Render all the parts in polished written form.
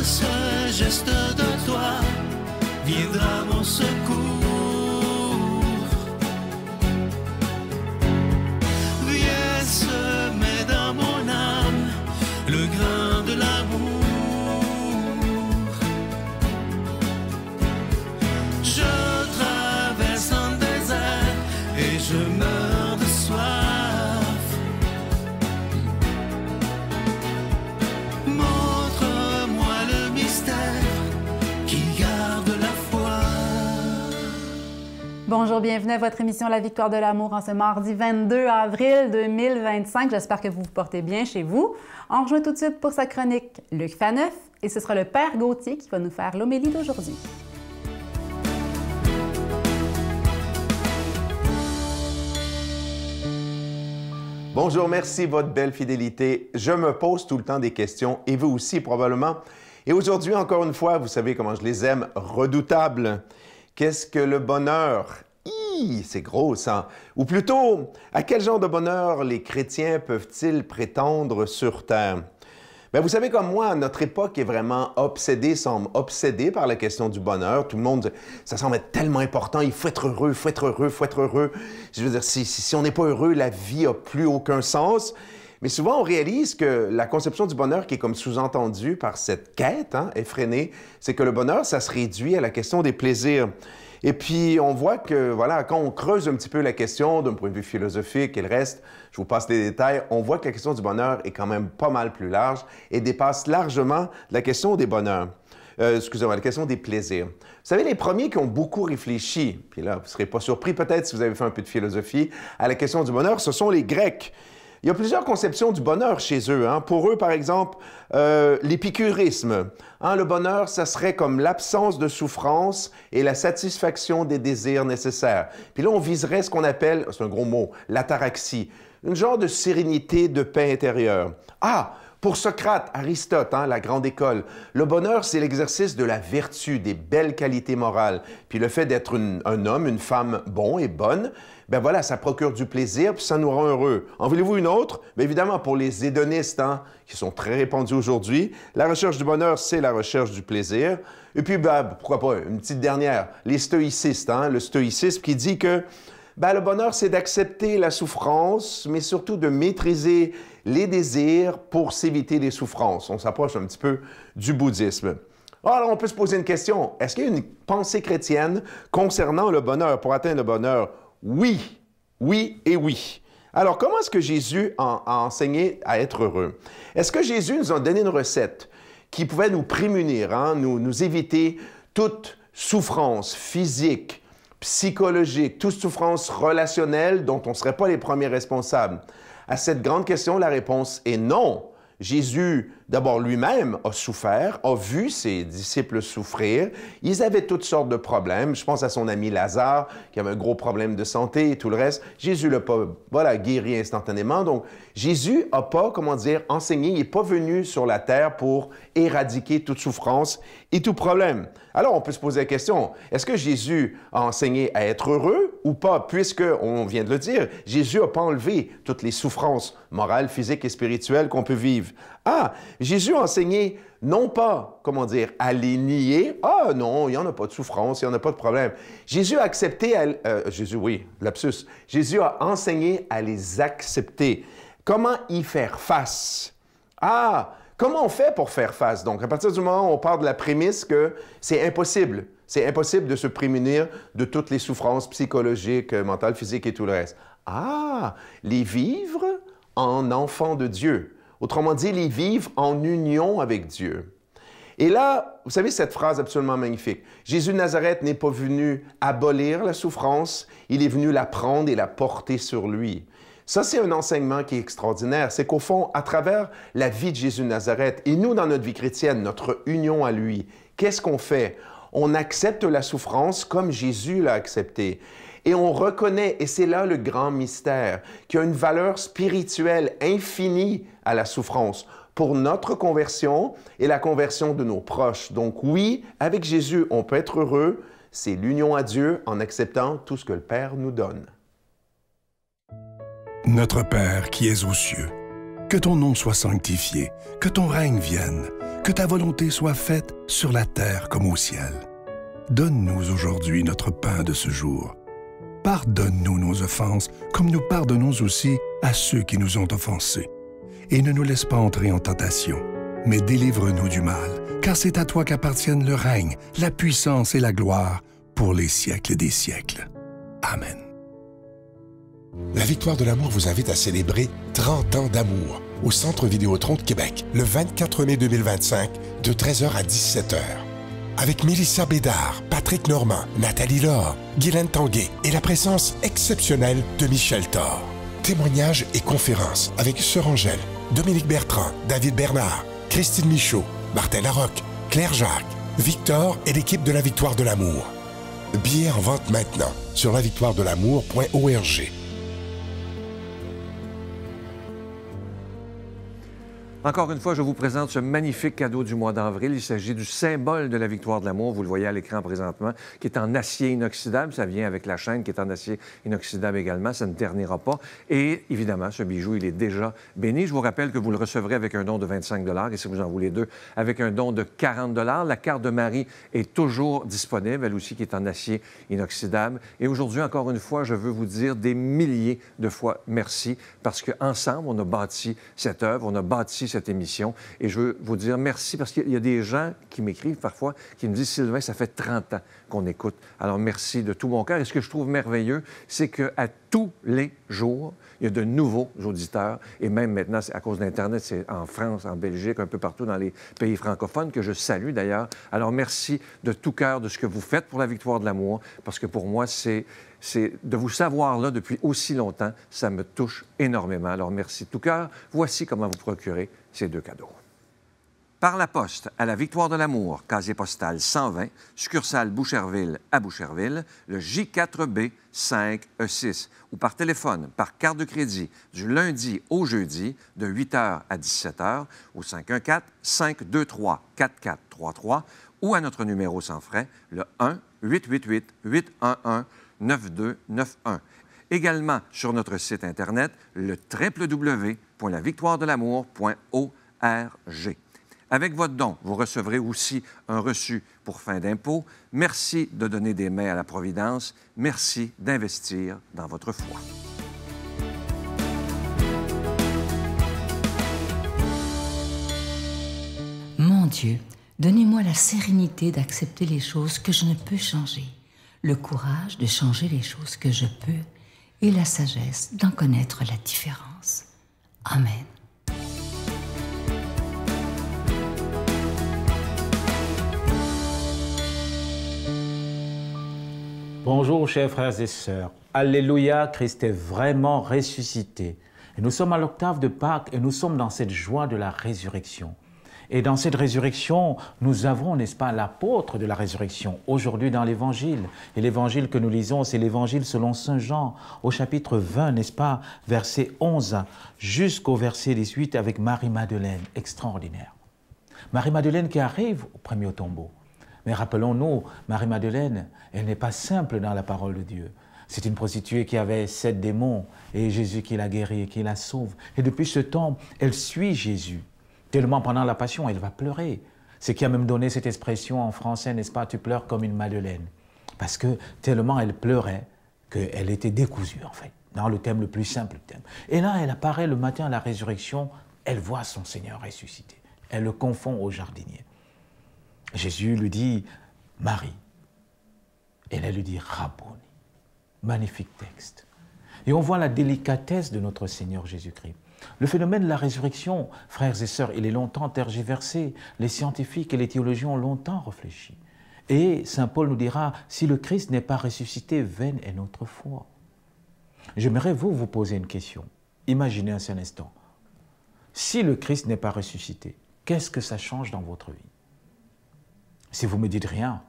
ce geste de toi viendra mon secours. Viens semer dans mon âme le grain de l'amour. Je traverse un désert et je meurs de soif. Montre-moi le mystère qui garde la foi. Bonjour, bienvenue à votre émission La Victoire de l'amour en ce mardi 22 avril 2025. J'espère que vous vous portez bien chez vous. On rejoint tout de suite pour sa chronique Luc Faneuf et ce sera le Père Gauthier qui va nous faire l'homélie d'aujourd'hui. Bonjour, merci de votre belle fidélité. Je me pose tout le temps des questions et vous aussi probablement. Et aujourd'hui, encore une fois, vous savez comment je les aime, redoutables. Qu'est-ce que le bonheur? C'est gros, ça. Ou plutôt, à quel genre de bonheur les chrétiens peuvent-ils prétendre sur Terre? Bien, vous savez comme moi, notre époque est vraiment semble obsédée par la question du bonheur. Tout le monde, ça semble être tellement important. Il faut être heureux, il faut être heureux, il faut être heureux. Je veux dire, si on n'est pas heureux, la vie n'a plus aucun sens. Mais souvent, on réalise que la conception du bonheur qui est comme sous-entendue par cette quête effrénée, c'est que le bonheur, ça se réduit à la question des plaisirs. Et puis, on voit que, voilà, quand on creuse un petit peu la question d'un point de vue philosophique et le reste, je vous passe les détails, on voit que la question du bonheur est quand même pas mal plus large et dépasse largement la question des bonheurs. Excusez-moi, la question des plaisirs. Vous savez, les premiers qui ont beaucoup réfléchi, puis là, vous ne serez pas surpris peut-être si vous avez fait un peu de philosophie, à la question du bonheur, ce sont les Grecs. Il y a plusieurs conceptions du bonheur chez eux. Pour eux, par exemple, l'épicurisme. Le bonheur, ça serait comme l'absence de souffrance et la satisfaction des désirs nécessaires. Puis là, on viserait ce qu'on appelle, c'est un gros mot, l'ataraxie, une genre de sérénité, de paix intérieure. Pour Socrate, Aristote, la grande école, le bonheur, c'est l'exercice de la vertu, des belles qualités morales. Puis le fait d'être un homme, une femme bon et bonne, ben voilà, ça procure du plaisir, puis ça nous rend heureux. En voulez-vous une autre? Bien évidemment, pour les hédonistes, qui sont très répandus aujourd'hui, la recherche du bonheur, c'est la recherche du plaisir. Et puis, pourquoi pas, une petite dernière, les stoïcistes, le stoïcisme qui dit que le bonheur, c'est d'accepter la souffrance, mais surtout de maîtriser les désirs pour s'éviter les souffrances. On s'approche un petit peu du bouddhisme. Alors, on peut se poser une question. Est-ce qu'il y a une pensée chrétienne concernant le bonheur, pour atteindre le bonheur? Oui, oui et oui. Alors, comment est-ce que Jésus a enseigné à être heureux? Est-ce que Jésus nous a donné une recette qui pouvait nous prémunir, nous éviter toute souffrance physique, psychologique, toute souffrance relationnelle dont on ne serait pas les premiers responsables? À cette grande question, la réponse est non. Jésus, d'abord lui-même, a souffert, a vu ses disciples souffrir. Ils avaient toutes sortes de problèmes. Je pense à son ami Lazare, qui avait un gros problème de santé et tout le reste. Jésus l'a pas, guéri instantanément. Donc, Jésus n'a pas, enseigné. Il n'est pas venu sur la terre pour éradiquer toute souffrance et tout problème. Alors, on peut se poser la question, est-ce que Jésus a enseigné à être heureux ou pas? Puisque, on vient de le dire, Jésus n'a pas enlevé toutes les souffrances morales, physiques et spirituelles qu'on peut vivre. Jésus a enseigné non pas, à les nier. Non, il n'y en a pas de souffrance, il n'y en a pas de problème. Jésus a accepté, Jésus a enseigné à les accepter. Comment y faire face? Comment on fait pour faire face? Donc, à partir du moment où on part de la prémisse que c'est impossible. C'est impossible de se prémunir de toutes les souffrances psychologiques, mentales, physiques et tout le reste. Les vivre en enfant de Dieu. Autrement dit, les vivre en union avec Dieu. Et là, vous savez cette phrase absolument magnifique. Jésus de Nazareth n'est pas venu abolir la souffrance, il est venu la prendre et la porter sur lui. Ça, c'est un enseignement qui est extraordinaire. C'est qu'au fond, à travers la vie de Jésus de Nazareth, et nous, dans notre vie chrétienne, notre union à lui, qu'est-ce qu'on fait? On accepte la souffrance comme Jésus l'a accepté. Et on reconnaît, et c'est là le grand mystère, qu'il y a une valeur spirituelle infinie à la souffrance pour notre conversion et la conversion de nos proches. Donc oui, avec Jésus, on peut être heureux. C'est l'union à Dieu en acceptant tout ce que le Père nous donne. Notre Père qui es aux cieux, que ton nom soit sanctifié, que ton règne vienne, que ta volonté soit faite sur la terre comme au ciel. Donne-nous aujourd'hui notre pain de ce jour. Pardonne-nous nos offenses, comme nous pardonnons aussi à ceux qui nous ont offensés. Et ne nous laisse pas entrer en tentation, mais délivre-nous du mal, car c'est à toi qu'appartiennent le règne, la puissance et la gloire pour les siècles des siècles. Amen. La Victoire de l'amour vous invite à célébrer 30 ans d'amour au Centre Vidéotron de Québec, le 24 mai 2025, de 13h à 17h. Avec Mélissa Bédard, Patrick Normand, Nathalie Laure, Guylaine Tanguay et la présence exceptionnelle de Michel Thor. Témoignages et conférences avec Sœur Angèle, Dominique Bertrand, David Bernard, Christine Michaud, Martin Larocque, Claire Jacques, Victor et l'équipe de la Victoire de l'amour. Billets en vente maintenant sur lavictoiredelamour.org. Encore une fois, je vous présente ce magnifique cadeau du mois d'avril. Il s'agit du symbole de la victoire de l'amour. Vous le voyez à l'écran présentement, qui est en acier inoxydable. Ça vient avec la chaîne qui est en acier inoxydable également. Ça ne ternira pas. Et évidemment, ce bijou, il est déjà béni. Je vous rappelle que vous le recevrez avec un don de 25 $ et si vous en voulez deux, avec un don de 40 $. La carte de Marie est toujours disponible, elle aussi qui est en acier inoxydable. Et aujourd'hui, encore une fois, je veux vous dire des milliers de fois merci parce qu'ensemble, on a bâti cette œuvre, on a bâti cette émission. Et je veux vous dire merci parce qu'il y a des gens qui m'écrivent parfois, qui me disent « Sylvain, ça fait 30 ans qu'on écoute. » Alors, merci de tout mon cœur. Et ce que je trouve merveilleux, c'est qu'à tous les jours, il y a de nouveaux auditeurs. Et même maintenant, à cause d'Internet, c'est en France, en Belgique, un peu partout dans les pays francophones, que je salue d'ailleurs. Alors, merci de tout cœur de ce que vous faites pour la victoire de l'amour, parce que pour moi, c'est de vous savoir là depuis aussi longtemps, ça me touche énormément. Alors, merci de tout cœur. Voici comment vous procurer ces deux cadeaux. Par la poste, à la Victoire de l'amour, casier postal 120, succursale Boucherville à Boucherville, le J4B 5E6, ou par téléphone, par carte de crédit, du lundi au jeudi, de 8h à 17h, au 514-523-4433, ou à notre numéro sans frais, le 1-888-811-9291. Également sur notre site Internet, le www.lavictoiredelamour.org. Avec votre don, vous recevrez aussi un reçu pour fin d'impôt. Merci de donner des mains à la Providence. Merci d'investir dans votre foi. Mon Dieu, donnez-moi la sérénité d'accepter les choses que je ne peux changer, le courage de changer les choses que je peux et la sagesse d'en connaître la différence. Amen. Bonjour, chers frères et sœurs. Alléluia, Christ est vraiment ressuscité. Et nous sommes à l'octave de Pâques et nous sommes dans cette joie de la résurrection. Et dans cette résurrection, nous avons, n'est-ce pas, l'apôtre de la résurrection, aujourd'hui dans l'Évangile. Et l'Évangile que nous lisons, c'est l'Évangile selon Saint Jean, au chapitre 20, n'est-ce pas, verset 11 jusqu'au verset 18, avec Marie-Madeleine, extraordinaire. Marie-Madeleine qui arrive au premier tombeau. Mais rappelons-nous, Marie-Madeleine, elle n'est pas simple dans la parole de Dieu. C'est une prostituée qui avait 7 démons et Jésus qui la guérit et qui la sauve. Et depuis ce temps, elle suit Jésus. Tellement pendant la Passion, elle va pleurer. Ce qui a même donné cette expression en français, n'est-ce pas, tu pleures comme une Madeleine. Parce que tellement elle pleurait qu'elle était décousue, en fait, dans le thème le plus simple. Et là, elle apparaît le matin à la résurrection, elle voit son Seigneur ressuscité. Elle le confond au jardinier. Jésus lui dit « Marie ». Et elle lui dit « Rabboni ». Magnifique texte. Et on voit la délicatesse de notre Seigneur Jésus-Christ. Le phénomène de la résurrection, frères et sœurs, il est longtemps tergiversé. Les scientifiques et les théologiens ont longtemps réfléchi. Et saint Paul nous dira « Si le Christ n'est pas ressuscité, vaine est notre foi ». J'aimerais vous poser une question. Imaginez un seul instant. Si le Christ n'est pas ressuscité, qu'est-ce que ça change dans votre vie? Si vous me dites rien,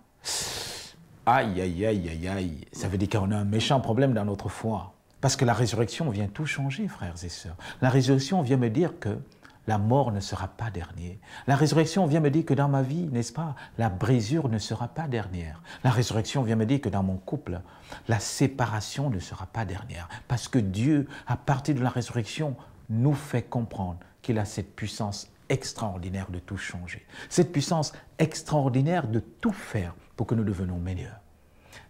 aïe, aïe, aïe, aïe, aïe, ça veut dire qu'on a un méchant problème dans notre foi. Parce que la résurrection vient tout changer, frères et sœurs. La résurrection vient me dire que la mort ne sera pas dernière. La résurrection vient me dire que dans ma vie, n'est-ce pas, la brisure ne sera pas dernière. La résurrection vient me dire que dans mon couple, la séparation ne sera pas dernière. Parce que Dieu, à partir de la résurrection, nous fait comprendre qu'il a cette puissance extraordinaire de tout changer, cette puissance extraordinaire de tout faire pour que nous devenions meilleurs.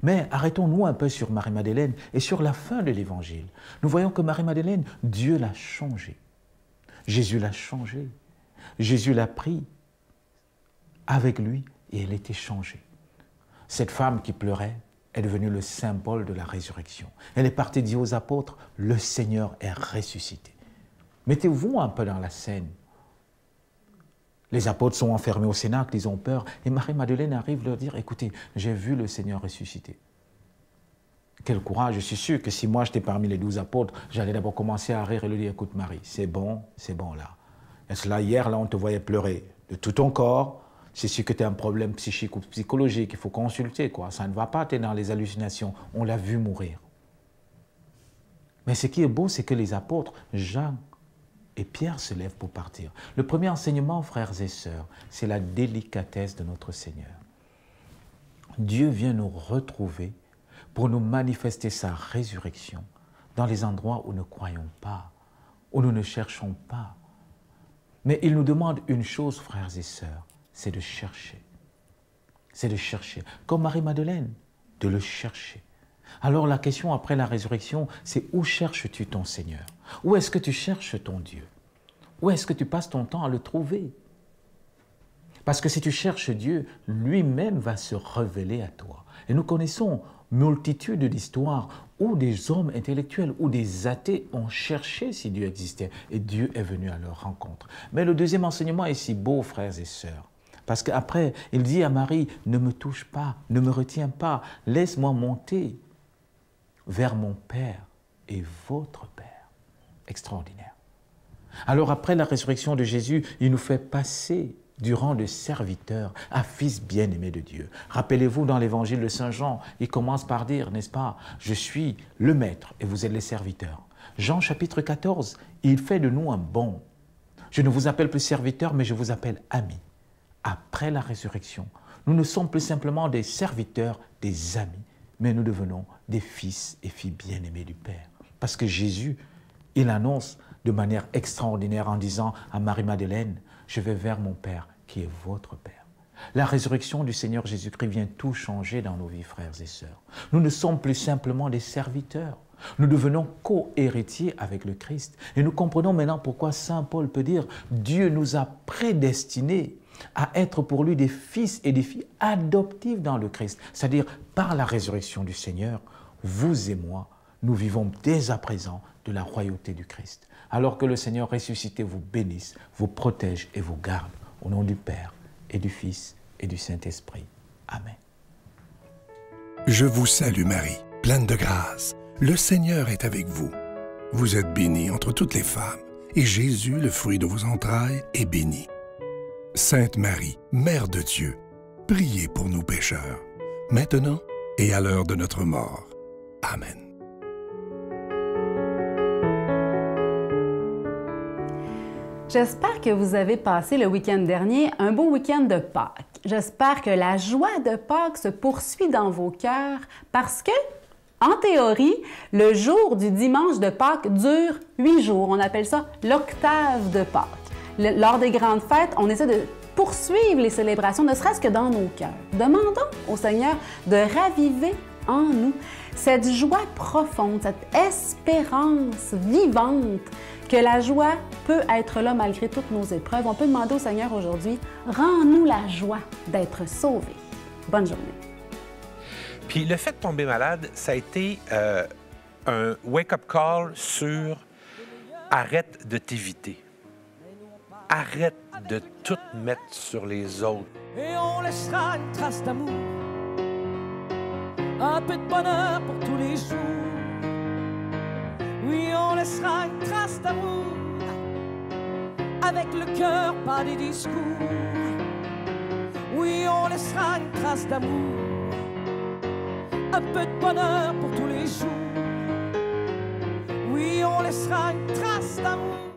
Mais arrêtons-nous un peu sur Marie-Madeleine et sur la fin de l'Évangile. Nous voyons que Marie-Madeleine, Dieu l'a changée. Jésus l'a changée. Jésus l'a pris avec lui et elle était changée. Cette femme qui pleurait est devenue le symbole de la résurrection. Elle est partie dire aux apôtres, le Seigneur est ressuscité. Mettez-vous un peu dans la scène. Les apôtres sont enfermés au cénacle, ils ont peur. Et Marie-Madeleine arrive leur dire, écoutez, j'ai vu le Seigneur ressuscité. Quel courage, je suis sûr que si moi j'étais parmi les 12 apôtres, j'allais d'abord commencer à rire et lui dire, écoute Marie, c'est bon là. Est-ce là, hier, là, on te voyait pleurer de tout ton corps. C'est sûr que tu as un problème psychique ou psychologique, il faut consulter, quoi. Ça ne va pas, tu es dans les hallucinations. On l'a vu mourir. Mais ce qui est beau, c'est que les apôtres, Jean et Pierre se lèvent pour partir. Le premier enseignement, frères et sœurs, c'est la délicatesse de notre Seigneur. Dieu vient nous retrouver pour nous manifester sa résurrection dans les endroits où nous ne croyons pas, où nous ne cherchons pas. Mais il nous demande une chose, frères et sœurs, c'est de chercher. C'est de chercher. Comme Marie-Madeleine, de le chercher. Alors la question après la résurrection, c'est où cherches-tu ton Seigneur? Où est-ce que tu cherches ton Dieu? Où est-ce que tu passes ton temps à le trouver? Parce que si tu cherches Dieu, lui-même va se révéler à toi. Et nous connaissons multitude d'histoires où des hommes intellectuels ou des athées ont cherché si Dieu existait et Dieu est venu à leur rencontre. Mais le deuxième enseignement est si beau, frères et sœurs. Parce qu'après, il dit à Marie, ne me touche pas, ne me retiens pas, laisse-moi monter vers mon Père et votre Père. Extraordinaire. Alors après la résurrection de Jésus, il nous fait passer du rang de serviteur à fils bien-aimé de Dieu. Rappelez-vous dans l'évangile de Saint Jean, il commence par dire, n'est-ce pas, je suis le maître et vous êtes les serviteurs. Jean chapitre 14, il fait de nous un bon. Je ne vous appelle plus serviteur, mais je vous appelle ami. Après la résurrection, nous ne sommes plus simplement des serviteurs, des amis, mais nous devenons des fils et filles bien-aimés du Père. Parce que Jésus, il annonce de manière extraordinaire en disant à Marie-Madeleine, je vais vers mon Père qui est votre Père. La résurrection du Seigneur Jésus-Christ vient tout changer dans nos vies, frères et sœurs. Nous ne sommes plus simplement des serviteurs. Nous devenons co-héritiers avec le Christ. Et nous comprenons maintenant pourquoi Saint Paul peut dire « Dieu nous a prédestinés à être pour lui des fils et des filles adoptifs dans le Christ. » C'est-à-dire, par la résurrection du Seigneur, vous et moi, nous vivons dès à présent de la royauté du Christ. Alors que le Seigneur ressuscité vous bénisse, vous protège et vous garde. Au nom du Père et du Fils et du Saint-Esprit. Amen. Je vous salue Marie, pleine de grâce. Le Seigneur est avec vous. Vous êtes bénie entre toutes les femmes, et Jésus, le fruit de vos entrailles, est béni. Sainte Marie, Mère de Dieu, priez pour nous pécheurs, maintenant et à l'heure de notre mort. Amen. J'espère que vous avez passé le week-end dernier un beau week-end de Pâques. J'espère que la joie de Pâques se poursuit dans vos cœurs parce que, en théorie, le jour du dimanche de Pâques dure 8 jours. On appelle ça l'octave de Pâques. Lors des grandes fêtes, on essaie de poursuivre les célébrations, ne serait-ce que dans nos cœurs. Demandons au Seigneur de raviver en nous cette joie profonde, cette espérance vivante, que la joie peut être là malgré toutes nos épreuves. On peut demander au Seigneur aujourd'hui, rends-nous la joie d'être sauvés. Bonne journée. Puis le fait de tomber malade, ça a été un wake-up call sur arrête de t'éviter. Arrête de tout mettre sur les autres. Et on laissera une trace d'amour, un peu de bonheur pour tous les jours. Oui, on laissera une trace d'amour, avec le cœur, pas des discours. Oui, on laissera une trace d'amour, un peu de bonheur pour tous les jours. Oui, on laissera une trace d'amour.